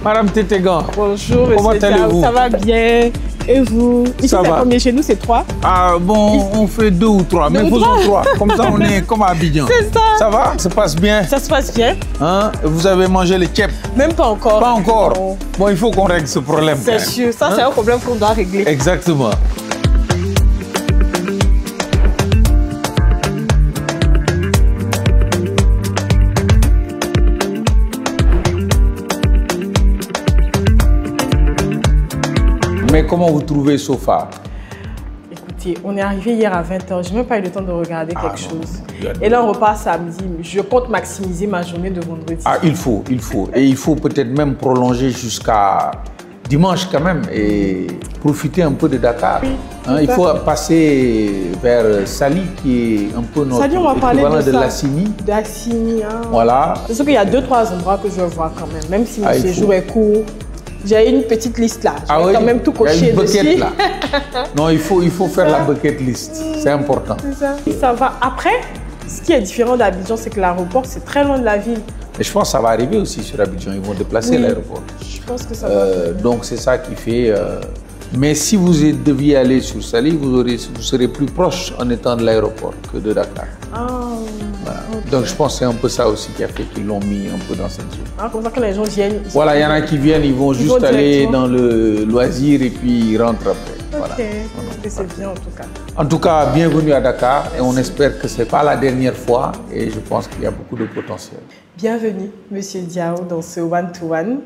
Madame Tétégan. Bonjour, Comment monsieur allez-vous? Ça va bien. Et vous? Ici, Ça va. Combien chez nous, c'est 3. Ah bon, on fait 2 ou 3, mais faisons 3. Comme ça, on est comme à Abidjan. C'est ça. Ça va? Ça passe bien? Ça se passe bien? Hein? Vous avez mangé les tchèpes? Même pas encore. Pas encore? Non. Bon, il faut qu'on règle ce problème. C'est sûr. Ça, c'est un problème qu'on doit régler. Exactement. Mais comment vous trouvez Sofa? Écoutez, on est arrivé hier à 20h. Je n'ai même pas eu le temps de regarder quelque chose. Non. Et là, on repart samedi. Je compte maximiser ma journée de vendredi. Ah, il faut. Et il faut peut-être même prolonger jusqu'à dimanche quand même et profiter un peu de Dakar. Oui, Hein, il faut passer vers Sali qui est un peu notre Sali, on va parler équivalent de ça. Lassini. D'assini, hein. Voilà. C'est sûr qu'il y a 2-3 endroits que je veux voir quand même si mon Ah, il séjour faut. est court. J'ai une petite liste là. Je vais oui, quand même tout il y a cocher une bucket, dessus. là. Non, il faut faire la bucket list. C'est important. C'est ça. Ça va. Après, ce qui est différent d'Abidjan, c'est que l'aéroport, c'est très loin de la ville. Et je pense que ça va arriver aussi sur Abidjan. Ils vont déplacer Oui. l'aéroport. Je pense que ça va. Donc c'est ça qui fait. Mais si vous deviez aller sur Sali, vous serez plus proche en étant de l'aéroport que de Dakar. Ah, Voilà. ok. Donc je pense que c'est un peu ça aussi qui a fait qu'ils l'ont mis un peu dans cette zone. Ah, comme ça que les gens viennent. Voilà, il y en a qui viennent, ils vont juste vont aller directement. dans le loisir et puis ils rentrent après. Voilà. Ok, c'est bien en tout cas. En tout cas, bienvenue à Dakar et on espère que ce n'est pas la dernière fois et je pense qu'il y a beaucoup de potentiel. Bienvenue, Monsieur Diao, dans ce one-to-one.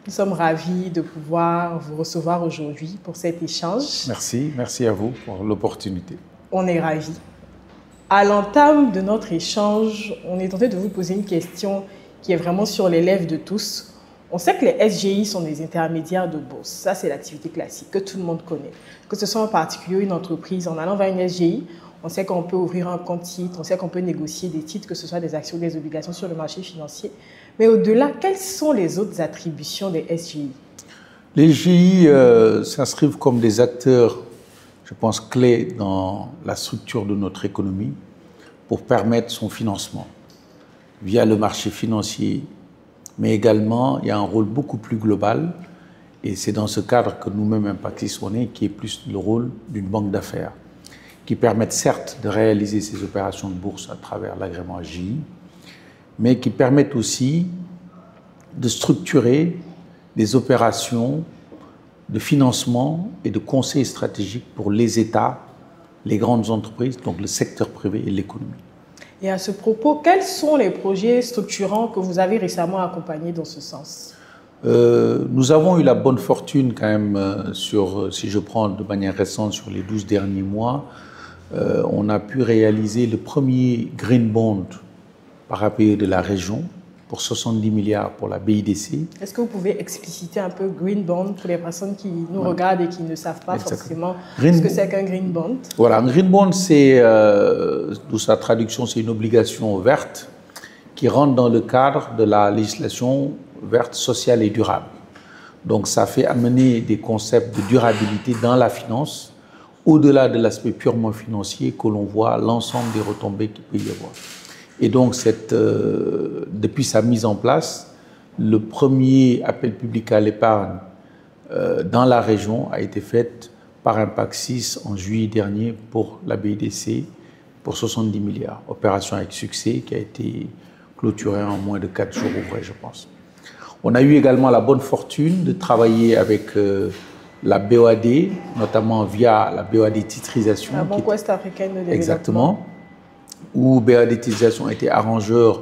Nous sommes ravis de pouvoir vous recevoir aujourd'hui pour cet échange. Merci à vous pour l'opportunité. On est ravis. À l'entame de notre échange, on est tenté de vous poser une question qui est vraiment sur les lèvres de tous. On sait que les SGI sont des intermédiaires de bourse. Ça, c'est l'activité classique que tout le monde connaît. Que ce soit en particulier une entreprise, en allant vers une SGI, on sait qu'on peut ouvrir un compte titre, on sait qu'on peut négocier des titres, que ce soit des actions ou des obligations sur le marché financier. Mais au-delà, quelles sont les autres attributions des SGI? Les SGI s'inscrivent comme des acteurs, je pense, clés dans la structure de notre économie pour permettre son financement via le marché financier. Mais également, il y a un rôle beaucoup plus global et c'est dans ce cadre que nous-mêmes, Impactis, on est, qui est plus le rôle d'une banque d'affaires qui permettent certes de réaliser ces opérations de bourse à travers l'agrément SGI, mais qui permettent aussi de structurer des opérations de financement et de conseil stratégique pour les États, les grandes entreprises, donc le secteur privé et l'économie. Et à ce propos, quels sont les projets structurants que vous avez récemment accompagnés dans ce sens? Nous avons eu la bonne fortune quand même, si je prends de manière récente sur les 12 derniers mois, on a pu réaliser le premier Green Bond par APE de la région pour 70 milliards pour la BIDC. Est-ce que vous pouvez expliciter un peu Green Bond pour les personnes qui nous regardent et qui ne savent pas forcément ce que c'est qu'un Green Bond? Voilà, un Green Bond, d'où sa traduction, c'est une obligation verte qui rentre dans le cadre de la législation verte, sociale et durable. Donc ça fait amener des concepts de durabilité dans la finance, au-delà de l'aspect purement financier, que l'on voit l'ensemble des retombées qu'il peut y avoir. Et donc, depuis sa mise en place, le premier appel public à l'épargne dans la région a été fait par Impactis en juillet dernier pour la BIDC pour 70 milliards. Opération avec succès qui a été clôturée en moins de 4 jours ouvrés, je pense. On a eu également la bonne fortune de travailler avec la BOAD, notamment via la BOAD titrisation. La Banque Ouest-Africaine de Développement. Exactement. Où BOAD Titrisation était arrangeur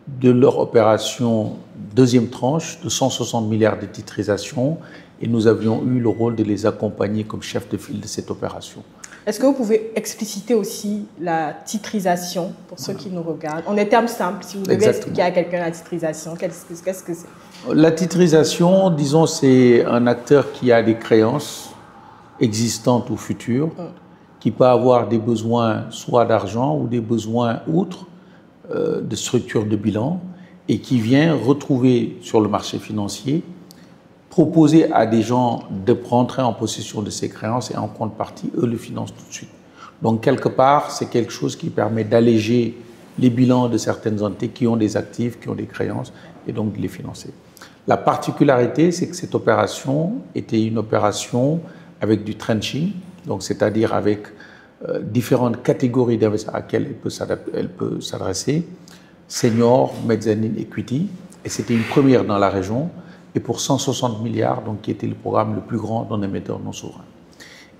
de leur opération deuxième tranche de 160 milliards de titrisation et nous avions eu le rôle de les accompagner comme chef de file de cette opération. Est-ce que vous pouvez expliciter aussi la titrisation pour ceux qui nous regardent? En des termes simples, si vous devez expliquer à quelqu'un la titrisation, qu'est-ce que c'est? La titrisation, disons, c'est un acteur qui a des créances existantes ou futures, qui peut avoir des besoins soit d'argent ou des besoins autres de structure de bilan et qui vient retrouver sur le marché financier, proposer à des gens de rentrer en possession de ces créances et en contrepartie, eux le financent tout de suite. Donc quelque part, c'est quelque chose qui permet d'alléger les bilans de certaines entités qui ont des actifs, qui ont des créances et donc de les financer. La particularité, c'est que cette opération était une opération avec du trenching, donc c'est-à-dire avec différentes catégories d'investisseurs à laquelle elle peut s'adresser, senior, mezzanine, equity, et c'était une première dans la région, et pour 160 milliards, donc qui était le programme le plus grand d'un émetteur non souverain.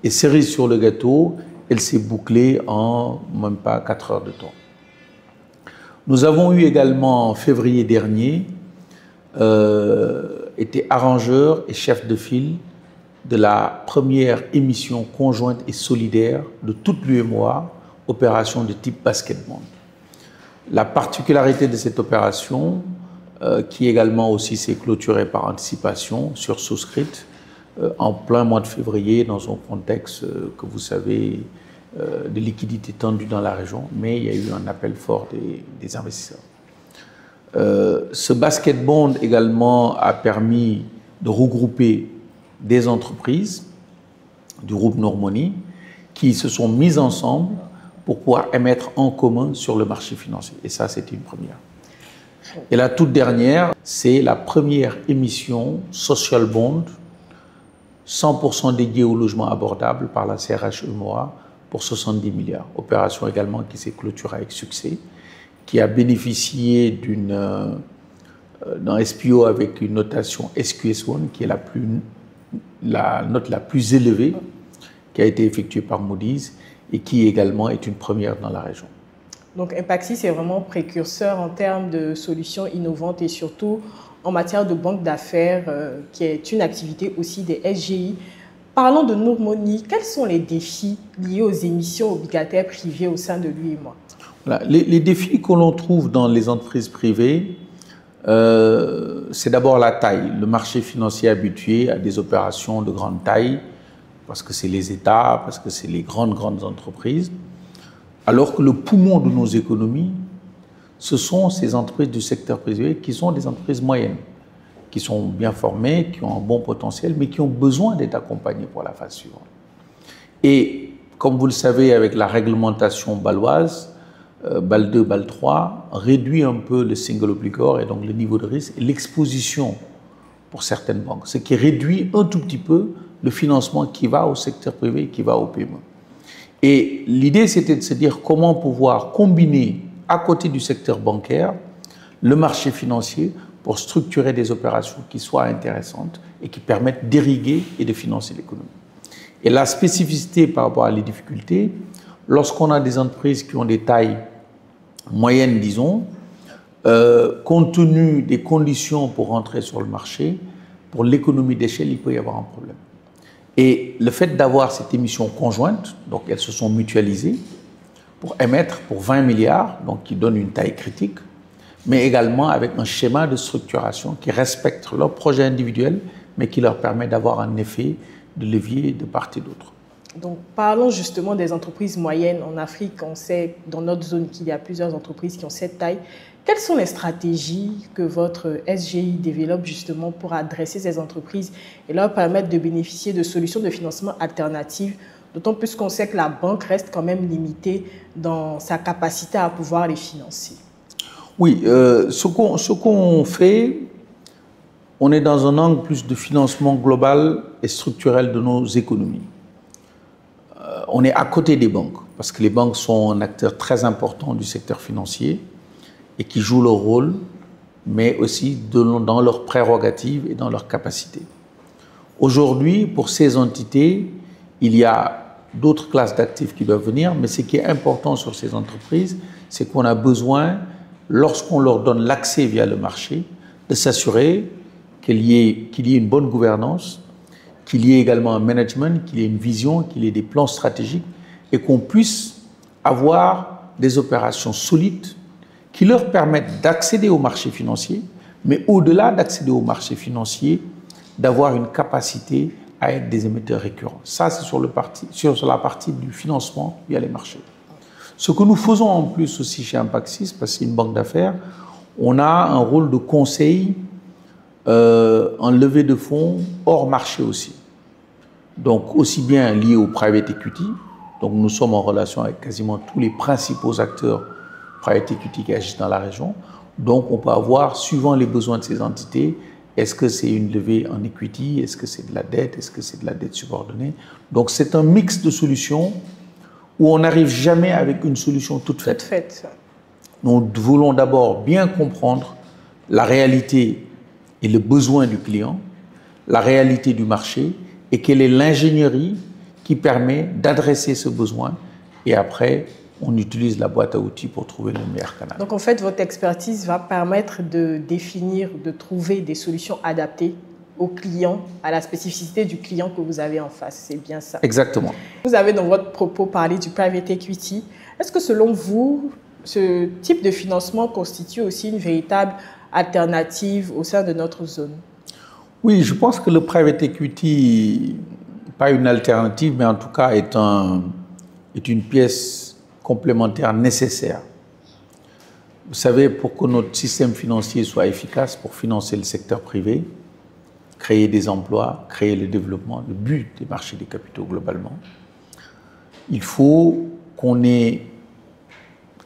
Et cerise sur le gâteau, elle s'est bouclée en même pas 4 heures de temps. Nous avons eu également en février dernier été arrangeur et chef de file de la première émission conjointe et solidaire de toute l'UEMOA, opération de type basket bond. La particularité de cette opération, qui également aussi s'est clôturée par anticipation, sursouscrite, en plein mois de février, dans un contexte que vous savez, de liquidités tendues dans la région, mais il y a eu un appel fort des investisseurs. Ce basket bond également a permis de regrouper des entreprises du groupe Normoni qui se sont mises ensemble pour pouvoir émettre en commun sur le marché financier. Et ça, c'était une première. Et la toute dernière, c'est la première émission social bond 100% dédiée au logement abordable par la CRH UEMOA pour 70 milliards. Opération également qui s'est clôturée avec succès, qui a bénéficié d'un SPO avec une notation SQS1, qui est la note la plus élevée, qui a été effectuée par Moody's et qui également est une première dans la région. Donc Impaxis est vraiment précurseur en termes de solutions innovantes et surtout en matière de banque d'affaires, qui est une activité aussi des SGI. Parlons de Normoni, quels sont les défis liés aux émissions obligataires privées au sein de l'UEMOA? Voilà. Les défis que l'on trouve dans les entreprises privées, c'est d'abord la taille. Le marché financier habitué à des opérations de grande taille, parce que c'est les États, parce que c'est les grandes entreprises, alors que le poumon de nos économies, ce sont ces entreprises du secteur privé qui sont des entreprises moyennes, qui sont bien formées, qui ont un bon potentiel, mais qui ont besoin d'être accompagnées pour la phase suivante. Et comme vous le savez, avec la réglementation baloise, BAL 2, BAL 3, réduit un peu le single obligor et donc le niveau de risque et l'exposition pour certaines banques, ce qui réduit un tout petit peu le financement qui va au secteur privé et qui va au PME. Et l'idée, c'était de se dire comment pouvoir combiner, à côté du secteur bancaire, le marché financier pour structurer des opérations qui soient intéressantes et qui permettent d'irriguer et de financer l'économie. Et la spécificité par rapport à les difficultés, lorsqu'on a des entreprises qui ont des tailles moyennes, disons, compte tenu des conditions pour rentrer sur le marché, pour l'économie d'échelle, il peut y avoir un problème. Et le fait d'avoir cette émission conjointe, donc elles se sont mutualisées pour émettre pour 20 milliards, donc qui donne une taille critique, mais également avec un schéma de structuration qui respecte leurs projets individuels, mais qui leur permet d'avoir un effet de levier de part et d'autre. Donc, parlons justement des entreprises moyennes. En Afrique, on sait dans notre zone qu'il y a plusieurs entreprises qui ont cette taille. Quelles sont les stratégies que votre SGI développe justement pour adresser ces entreprises et leur permettre de bénéficier de solutions de financement alternatives, d'autant plus qu'on sait que la banque reste quand même limitée dans sa capacité à pouvoir les financer? Oui, ce qu'on fait, on est dans un angle plus de financement global et structurel de nos économies. On est à côté des banques, parce que les banques sont un acteur très important du secteur financier et qui jouent leur rôle, mais aussi dans leurs prérogatives et dans leurs capacités. Aujourd'hui, pour ces entités, il y a d'autres classes d'actifs qui doivent venir, mais ce qui est important sur ces entreprises, c'est qu'on a besoin, lorsqu'on leur donne l'accès via le marché, de s'assurer qu'il y ait une bonne gouvernance, qu'il y ait également un management, qu'il y ait une vision, qu'il y ait des plans stratégiques et qu'on puisse avoir des opérations solides qui leur permettent d'accéder au marché financier, mais au-delà d'accéder au marché financier, d'avoir une capacité à être des émetteurs récurrents. Ça, c'est sur la partie du financement via les marchés. Ce que nous faisons en plus aussi chez Impaxis, parce que c'est une banque d'affaires, on a un rôle de conseil en levée de fonds hors marché aussi. Donc aussi bien lié au private equity, donc nous sommes en relation avec quasiment tous les principaux acteurs private equity qui agissent dans la région. Donc on peut avoir, suivant les besoins de ces entités, Est-ce que c'est une levée en equity? Est-ce que c'est de la dette? Est-ce que c'est de la dette subordonnée? Donc c'est un mix de solutions où on n'arrive jamais avec une solution toute faite. Nous voulons d'abord bien comprendre la réalité et le besoin du client, la réalité du marché et quelle est l'ingénierie qui permet d'adresser ce besoin. Et après, on utilise la boîte à outils pour trouver le meilleur canal. Donc en fait, votre expertise va permettre de définir, de trouver des solutions adaptées au client, à la spécificité du client que vous avez en face. C'est bien ça. Exactement. Vous avez dans votre propos parlé du private equity. Est-ce que selon vous, ce type de financement constitue aussi une véritable alternative au sein de notre zone? Oui, je pense que le private equity, pas une alternative, mais en tout cas est une pièce complémentaire nécessaire. Vous savez, pour que notre système financier soit efficace, pour financer le secteur privé, créer des emplois, créer le développement, le but des marchés des capitaux globalement, il faut qu'on ait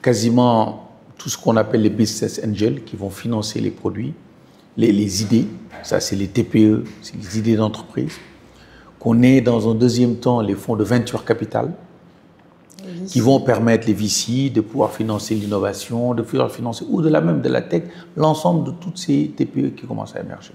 quasiment tout ce qu'on appelle les business angels qui vont financer les produits, les idées, ça c'est les TPE, c'est les idées d'entreprise, qu'on ait dans un deuxième temps les fonds de venture capital qui vont permettre les VC de pouvoir financer l'innovation, de pouvoir financer au-delà même de la tech, l'ensemble de toutes ces TPE qui commencent à émerger.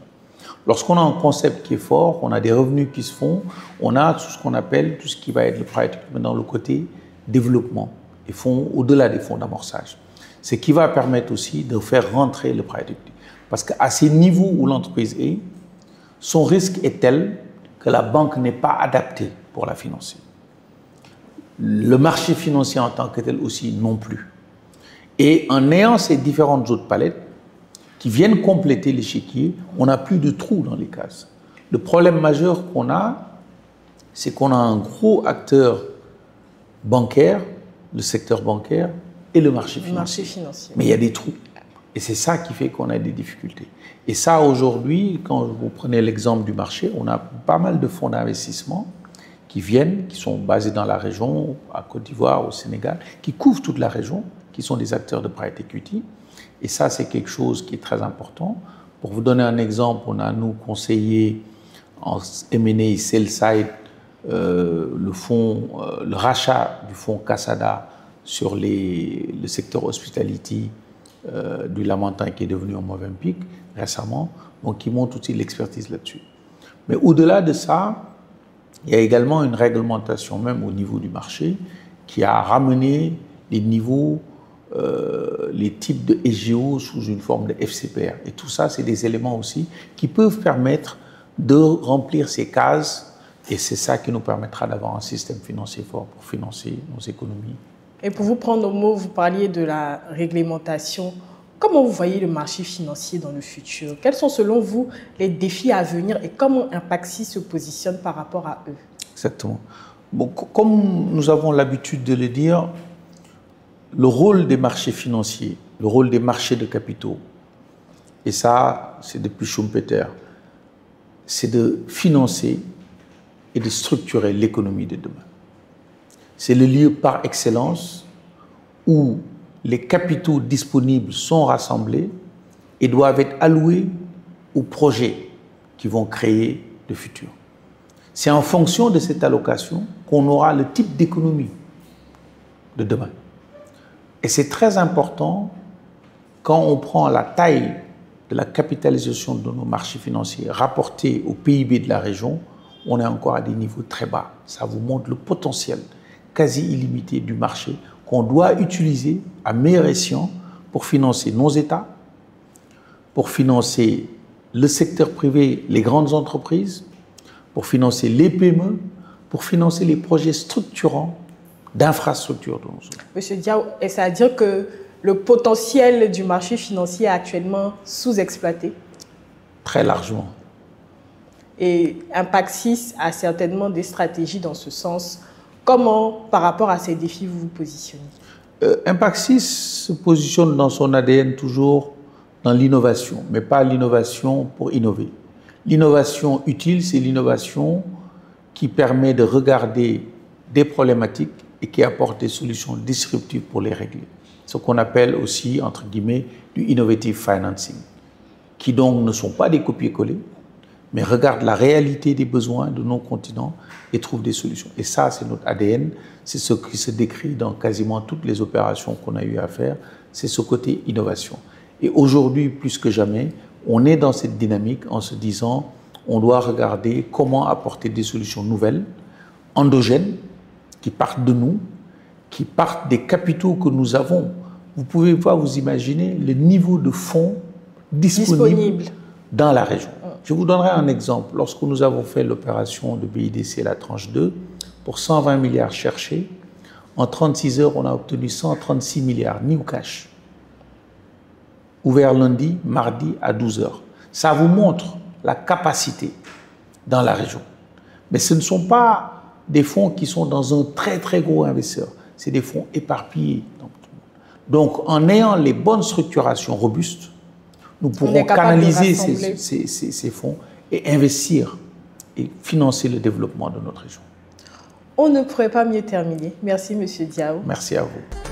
Lorsqu'on a un concept qui est fort, on a des revenus qui se font, on a tout ce qu'on appelle, tout ce qui va être le private equity dans le côté développement et fonds au-delà des fonds d'amorçage. Ce qui va permettre aussi de faire rentrer le private equity. Parce qu'à ces niveaux où l'entreprise est, son risque est tel que la banque n'est pas adaptée pour la financer. Le marché financier en tant que tel aussi non plus. Et en ayant ces différentes autres palettes qui viennent compléter l'échiquier, on n'a plus de trous dans les cases. Le problème majeur qu'on a, c'est qu'on a un gros acteur bancaire, le secteur bancaire et le marché financier. Mais il y a des trous. Et c'est ça qui fait qu'on a des difficultés. Et ça, aujourd'hui, quand vous prenez l'exemple du marché, on a pas mal de fonds d'investissement qui viennent, qui sont basés dans la région, à Côte d'Ivoire, au Sénégal, qui couvrent toute la région, qui sont des acteurs de private equity. Et ça, c'est quelque chose qui est très important. Pour vous donner un exemple, on a, nous, conseillé en M&A, sell side, le rachat du fonds Casada sur le secteur hospitality du Lamentin qui est devenu un Movenpick récemment, donc qui montre aussi l'expertise là-dessus. Mais au-delà de ça, il y a également une réglementation même au niveau du marché qui a ramené les niveaux, les types de SGO sous une forme de FCPR. Et tout ça, c'est des éléments aussi qui peuvent permettre de remplir ces cases et c'est ça qui nous permettra d'avoir un système financier fort pour financer nos économies. Et pour vous prendre au mot, vous parliez de la réglementation. Comment vous voyez le marché financier dans le futur? Quels sont selon vous les défis à venir et comment Impaxi se positionne par rapport à eux? Exactement. Bon, comme nous avons l'habitude de le dire, le rôle des marchés financiers, le rôle des marchés de capitaux, et ça c'est depuis Schumpeter, c'est de financer et de structurer l'économie de demain. C'est le lieu par excellence où les capitaux disponibles sont rassemblés et doivent être alloués aux projets qui vont créer le futur. C'est en fonction de cette allocation qu'on aura le type d'économie de demain. Et c'est très important quand on prend la taille de la capitalisation de nos marchés financiers rapportée au PIB de la région, on est encore à des niveaux très bas. Ça vous montre le potentiel quasi illimité du marché qu'on doit utiliser à meilleur escient pour financer nos États, pour financer le secteur privé, les grandes entreprises, pour financer les PME, pour financer les projets structurants d'infrastructures de nos zones. Monsieur Diao, est-ce à dire que le potentiel du marché financier est actuellement sous-exploité? Très largement. Et Impaxi a certainement des stratégies dans ce sens. Comment, par rapport à ces défis, vous vous positionnez? Impaxi se positionne dans son ADN toujours dans l'innovation, mais pas l'innovation pour innover. L'innovation utile, c'est l'innovation qui permet de regarder des problématiques et qui apporte des solutions disruptives pour les régler. Ce qu'on appelle aussi, entre guillemets, du innovative financing. qui donc ne sont pas des copier-coller, mais regardent la réalité des besoins de nos continents et trouvent des solutions. Et ça, c'est notre ADN, c'est ce qui se décrit dans quasiment toutes les opérations qu'on a eu à faire, c'est ce côté innovation. Et aujourd'hui, plus que jamais, on est dans cette dynamique en se disant, on doit regarder comment apporter des solutions nouvelles, endogènes, qui partent de nous, qui partent des capitaux que nous avons. Vous ne pouvez pas vous imaginer le niveau de fonds disponibles dans la région. Je vous donnerai un exemple. Lorsque nous avons fait l'opération de BIDC, la tranche 2, pour 120 milliards cherchés, en 36 heures, on a obtenu 136 milliards, new cash. Ouvert lundi, mardi à 12 heures. Ça vous montre la capacité dans la région. Mais ce ne sont pas des fonds qui sont dans un très très gros investisseur. C'est des fonds éparpillés. Donc, en ayant les bonnes structurations robustes, nous pourrons canaliser ces fonds et investir et financer le développement de notre région. On ne pourrait pas mieux terminer. Merci, M. Diao. Merci à vous.